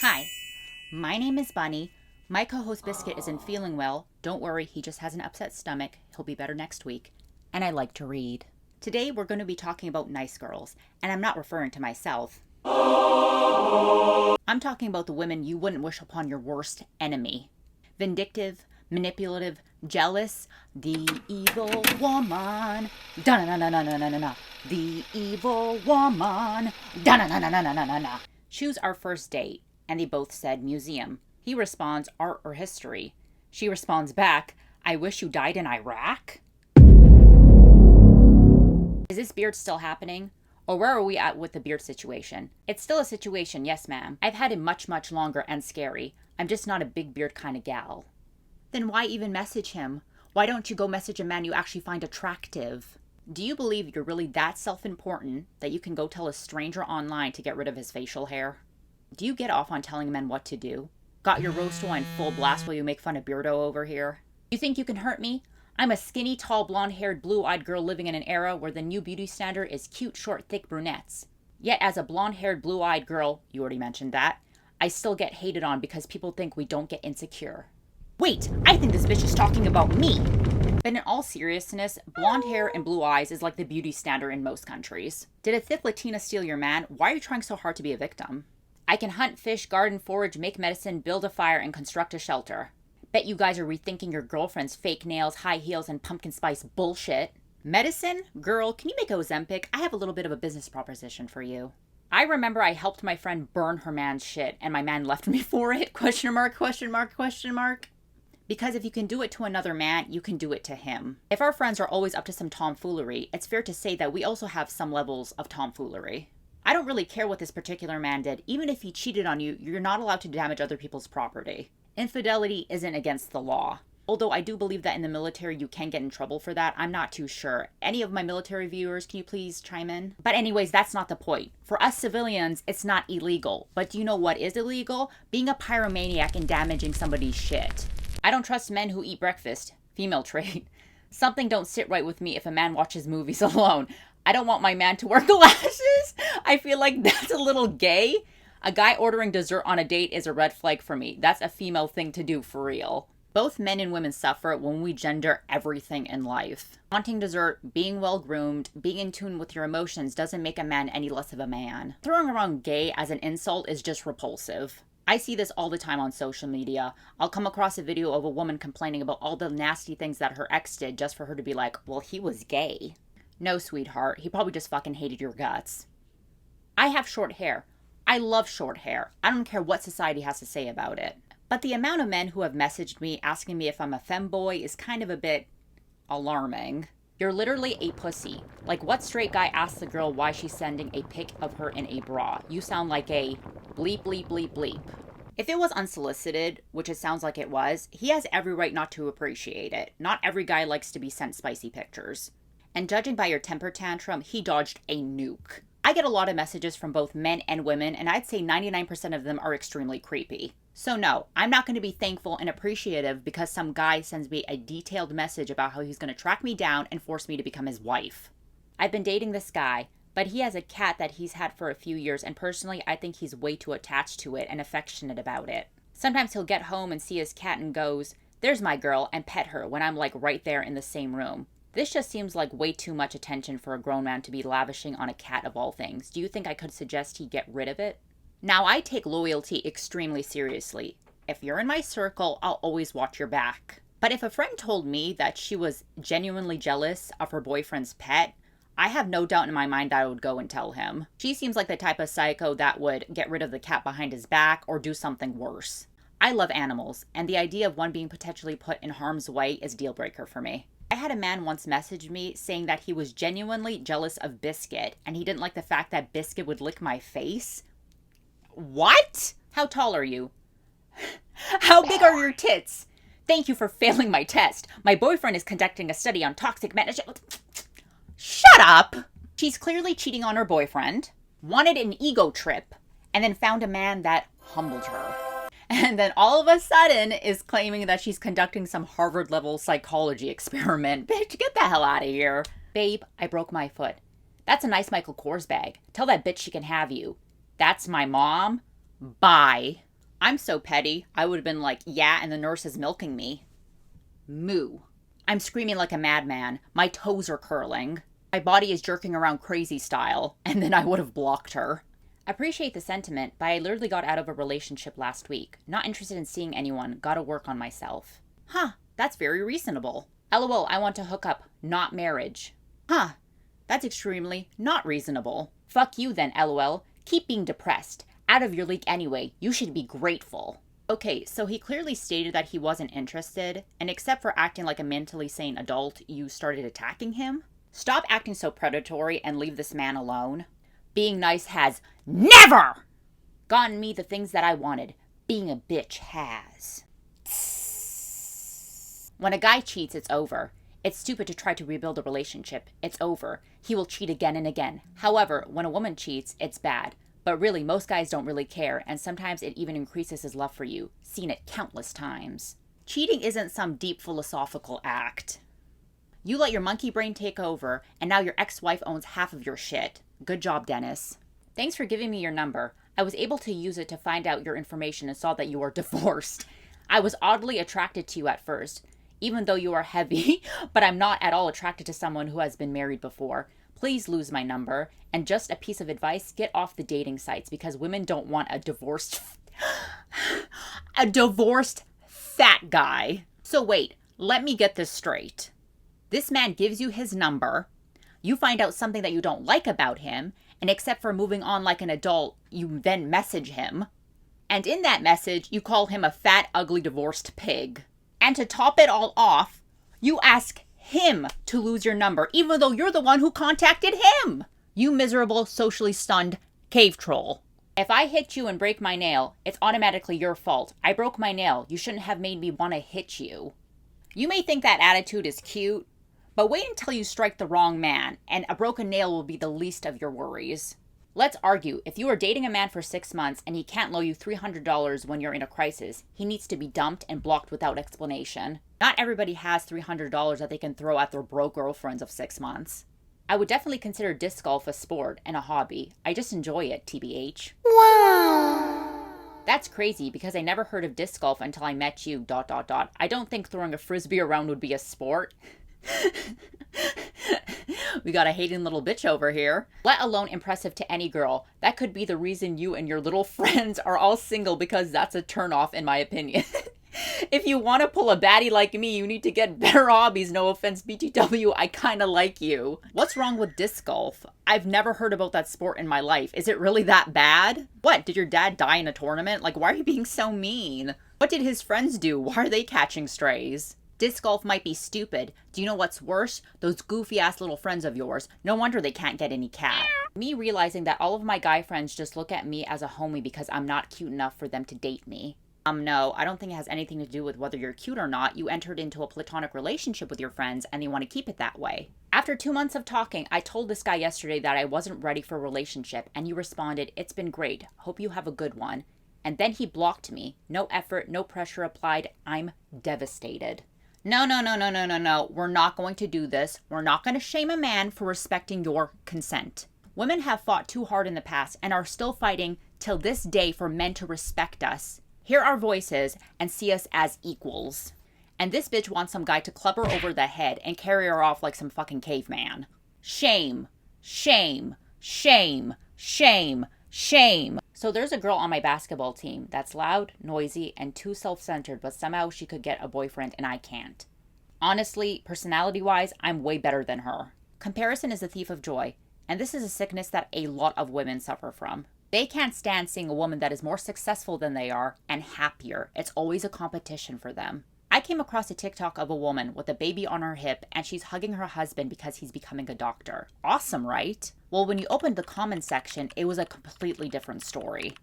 Hi, my name is Bunny. My co-host Biscuit isn't feeling well. Don't worry, he just has an upset stomach. He'll be better next week. And I like to read. Today we're going to be talking about nice girls, and I'm not referring to myself. I'm talking about the women you wouldn't wish upon your worst enemy. Vindictive, manipulative, jealous, the evil woman. Da-na-na-na-na-na-na-na. The evil woman. Da-na-na-na-na-na-na-na. Choose our first date. And they both said museum. He responds, art or history. She responds back, I wish you died in Iraq. Is this beard still happening? Or where are we at with the beard situation? It's still a situation, yes ma'am. I've had it much, much longer and scary. I'm just not a big beard kind of gal. Then why even message him? Why don't you go message a man you actually find attractive? Do you believe you're really that self-important that you can go tell a stranger online to get rid of his facial hair? Do you get off on telling men what to do? Got your roast wine full blast while you make fun of Beardo over here? You think you can hurt me? I'm a skinny, tall, blonde-haired, blue-eyed girl living in an era where the new beauty standard is cute, short, thick brunettes. Yet as a blonde-haired, blue-eyed girl, you already mentioned that, I still get hated on because people think we don't get insecure. Wait, I think this bitch is talking about me! But in all seriousness, blonde hair and blue eyes is like the beauty standard in most countries. Did a thick Latina steal your man? Why are you trying so hard to be a victim? I can hunt, fish, garden, forage, make medicine, build a fire, and construct a shelter. Bet you guys are rethinking your girlfriend's fake nails, high heels, and pumpkin spice bullshit. Medicine? Girl, can you make Ozempic? I have a little bit of a business proposition for you. I remember I helped my friend burn her man's shit, and my man left me for it? Question mark, question mark, question mark. Because if you can do it to another man, you can do it to him. If our friends are always up to some tomfoolery, it's fair to say that we also have some levels of tomfoolery. I don't really care what this particular man did. Even if he cheated on you, you're not allowed to damage other people's property. Infidelity isn't against the law. Although I do believe that in the military you can get in trouble for that. I'm not too sure. Any of my military viewers, can you please chime in? But anyways, that's not the point. For us civilians, it's not illegal. But do you know what is illegal? Being a pyromaniac and damaging somebody's shit. I don't trust men who eat breakfast. Female trait. Something don't sit right with me if a man watches movies alone. I don't want my man to wear glasses. I feel like that's a little gay. A guy ordering dessert on a date is a red flag for me. That's a female thing to do for real. Both men and women suffer when we gender everything in life. Wanting dessert, being well-groomed, being in tune with your emotions doesn't make a man any less of a man. Throwing around gay as an insult is just repulsive. I see this all the time on social media. I'll come across a video of a woman complaining about all the nasty things that her ex did just for her to be like, well, he was gay. No, sweetheart, he probably just fucking hated your guts. I have short hair. I love short hair. I don't care what society has to say about it. But the amount of men who have messaged me asking me if I'm a femboy is kind of a bit alarming. You're literally a pussy. Like, what straight guy asks the girl why she's sending a pic of her in a bra? You sound like a bleep, bleep, bleep, bleep. If it was unsolicited, which it sounds like it was, he has every right not to appreciate it. Not every guy likes to be sent spicy pictures. And judging by your temper tantrum, he dodged a nuke. I get a lot of messages from both men and women, and I'd say 99% of them are extremely creepy. So no, I'm not going to be thankful and appreciative because some guy sends me a detailed message about how he's going to track me down and force me to become his wife. I've been dating this guy, but he has a cat that he's had for a few years, and personally, I think he's way too attached to it and affectionate about it. Sometimes he'll get home and see his cat and goes, "There's my girl," and pet her when I'm like right there in the same room. This just seems like way too much attention for a grown man to be lavishing on a cat of all things. Do you think I could suggest he get rid of it? Now, I take loyalty extremely seriously. If you're in my circle, I'll always watch your back. But if a friend told me that she was genuinely jealous of her boyfriend's pet, I have no doubt in my mind that I would go and tell him. She seems like the type of psycho that would get rid of the cat behind his back or do something worse. I love animals, and the idea of one being potentially put in harm's way is a deal breaker for me. I had a man once message me saying that he was genuinely jealous of Biscuit, and he didn't like the fact that Biscuit would lick my face. What? How tall are you? How big are your tits? Thank you for failing my test. My boyfriend is conducting a study on toxic management. Shut up! She's clearly cheating on her boyfriend, wanted an ego trip, and then found a man that humbled her. And then all of a sudden is claiming that she's conducting some Harvard-level psychology experiment. Bitch, get the hell out of here. Babe, I broke my foot. That's a nice Michael Kors bag. Tell that bitch she can have you. That's my mom. Bye. I'm so petty, I would have been like, yeah, and the nurse is milking me. Moo. I'm screaming like a madman. My toes are curling. My body is jerking around crazy style. And then I would have blocked her. Appreciate the sentiment, but I literally got out of a relationship last week. Not interested in seeing anyone. Gotta work on myself. Huh, that's very reasonable. LOL, I want to hook up, not marriage. Huh, that's extremely not reasonable. Fuck you then, LOL. Keep being depressed. Out of your league anyway. You should be grateful. Okay, so he clearly stated that he wasn't interested, and except for acting like a mentally sane adult, you started attacking him? Stop acting so predatory and leave this man alone. Being nice has never gotten me the things that I wanted. Being a bitch has. When a guy cheats, it's over. It's stupid to try to rebuild a relationship. It's over. He will cheat again and again. However, when a woman cheats, it's bad. But really, most guys don't really care, and sometimes it even increases his love for you. Seen it countless times. Cheating isn't some deep philosophical act. You let your monkey brain take over, and now your ex-wife owns half of your shit. Good job, Dennis. Thanks for giving me your number. I was able to use it to find out your information and saw that you are divorced. I was oddly attracted to you at first, even though you are heavy, but I'm not at all attracted to someone who has been married before. Please lose my number. And just a piece of advice, get off the dating sites because women don't want a divorced fat guy. So wait, let me get this straight. This man gives you his number. You find out something that you don't like about him, and except for moving on like an adult, you then message him. And in that message, you call him a fat, ugly, divorced pig. And to top it all off, you ask him to lose your number, even though you're the one who contacted him. You miserable, socially stunned cave troll. If I hit you and break my nail, it's automatically your fault. I broke my nail. You shouldn't have made me want to hit you. You may think that attitude is cute, but wait until you strike the wrong man, and a broken nail will be the least of your worries. Let's argue. If you are dating a man for 6 months and he can't loan you $300 when you're in a crisis, he needs to be dumped and blocked without explanation. Not everybody has $300 that they can throw at their broke girlfriends of 6 months. I would definitely consider disc golf a sport and a hobby. I just enjoy it, TBH. Wow. That's crazy because I never heard of disc golf until I met you, ... I don't think throwing a frisbee around would be a sport. We got a hating little bitch over here. Let alone impressive to any girl. That could be the reason you and your little friends are all single because that's a turnoff in my opinion. If you want to pull a baddie like me, you need to get better hobbies. No offense, BTW, I kind of like you. What's wrong with disc golf? I've never heard about that sport in my life. Is it really that bad? What, did your dad die in a tournament? Like, why are you being so mean? What did his friends do? Why are they catching strays? Disc golf might be stupid. Do you know what's worse? Those goofy-ass little friends of yours. No wonder they can't get any cat. Me realizing that all of my guy friends just look at me as a homie because I'm not cute enough for them to date me. No, I don't think it has anything to do with whether you're cute or not. You entered into a platonic relationship with your friends and you want to keep it that way. After 2 months of talking, I told this guy yesterday that I wasn't ready for a relationship and he responded, "It's been great. Hope you have a good one." And then he blocked me. No effort, no pressure applied. I'm devastated. No. We're not going to do this. We're not going to shame a man for respecting your consent. Women have fought too hard in the past and are still fighting till this day for men to respect us, hear our voices, and see us as equals. And this bitch wants some guy to club her over the head and carry her off like some fucking caveman. Shame. Shame. Shame. Shame. Shame. So there's a girl on my basketball team that's loud, noisy, and too self-centered, but somehow she could get a boyfriend and I can't. Honestly, personality-wise, I'm way better than her. Comparison is a thief of joy, and this is a sickness that a lot of women suffer from. They can't stand seeing a woman that is more successful than they are and happier. It's always a competition for them. I came across a TikTok of a woman with a baby on her hip and she's hugging her husband because he's becoming a doctor. Awesome, right? Well, when you opened the comment section, it was a completely different story.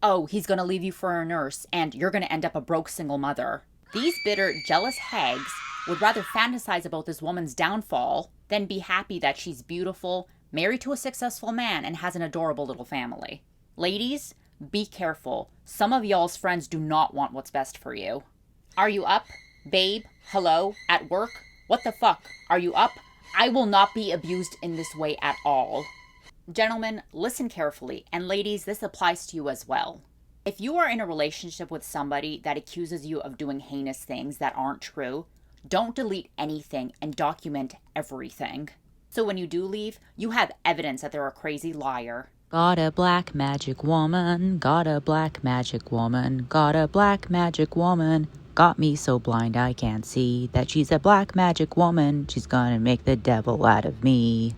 Oh, he's gonna leave you for a nurse and you're gonna end up a broke single mother. These bitter, jealous hags would rather fantasize about this woman's downfall than be happy that she's beautiful, married to a successful man, and has an adorable little family. Ladies, be careful. Some of y'all's friends do not want what's best for you. Are you up? Babe? Hello? At work? What the fuck? Are you up? I will not be abused in this way at all. Gentlemen, listen carefully. And ladies, this applies to you as well. If you are in a relationship with somebody that accuses you of doing heinous things that aren't true, don't delete anything and document everything. So when you do leave, you have evidence that they're a crazy liar. Got a black magic woman, got a black magic woman, got a black magic woman. Got me so blind I can't see that she's a black magic woman. She's gonna make the devil out of me.